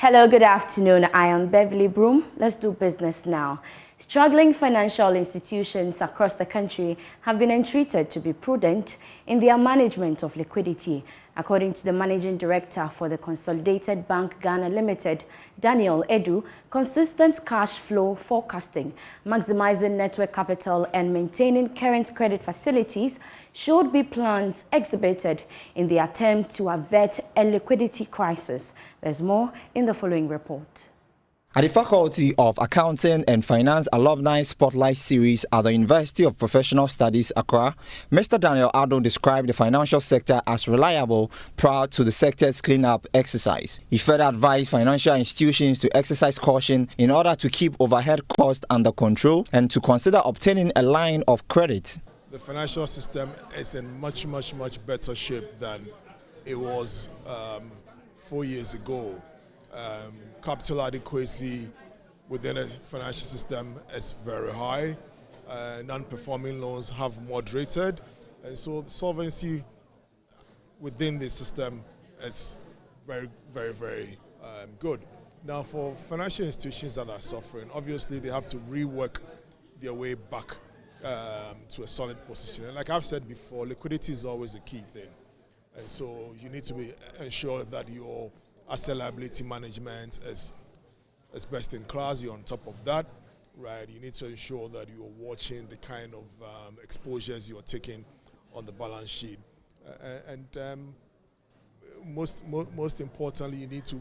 Hello, good afternoon. I am Beverly Broom. Let's do business now. Struggling financial institutions across the country have been entreated to be prudent in their management of liquidity. According to the Managing Director for the Consolidated Bank Ghana Limited, Daniel Edu, consistent cash flow forecasting, maximizing network capital and maintaining current credit facilities should be plans exhibited in the attempt to avert a liquidity crisis. There's more in the following report. At the Faculty of Accounting and Finance Alumni Spotlight Series at the University of Professional Studies, Accra, Mr. Daniel Edu described the financial sector as reliable prior to the sector's cleanup exercise. He further advised financial institutions to exercise caution in order to keep overhead costs under control and to consider obtaining a line of credit. The financial system is in much better shape than it was 4 years ago. Capital adequacy within the financial system is very high. Non-performing loans have moderated, and so the solvency within the system is very good. Now, for financial institutions that are suffering, obviously they have to rework their way back to a solid position. And like I've said before, liquidity is always a key thing, and so you need to ensure that your asset liability management is best in class. You're on top of that, right? You need to ensure that you're watching the kind of exposures you're taking on the balance sheet, and most importantly, you need to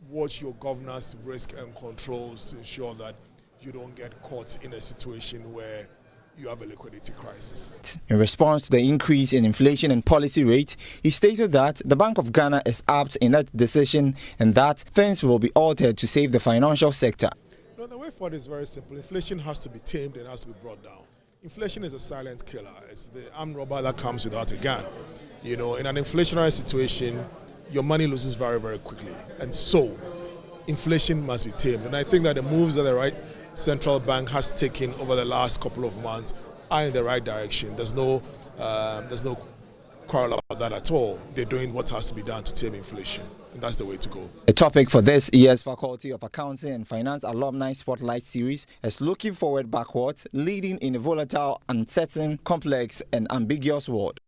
watch your governance, risk, and controls to ensure that you don't get caught in a situation where you have a liquidity crisis. In response to the increase in inflation and policy rate, he stated that the Bank of Ghana is apt in that decision and that things will be altered to save the financial sector. No, the way forward is very simple. Inflation has to be tamed and has to be brought down. Inflation is a silent killer. It's the armed robber that comes without a gun. You know, in an inflationary situation, your money loses very quickly. And so, inflation must be tamed. And I think that the moves that the right central bank has taken over the last couple of months are in the right direction. There's no quarrel about that at all. They're doing what has to be done to tame inflation, and that's the way to go. The topic for this year's Faculty of Accounting and Finance Alumni Spotlight Series is looking forward backwards, leading in a volatile, uncertain, complex and ambiguous world.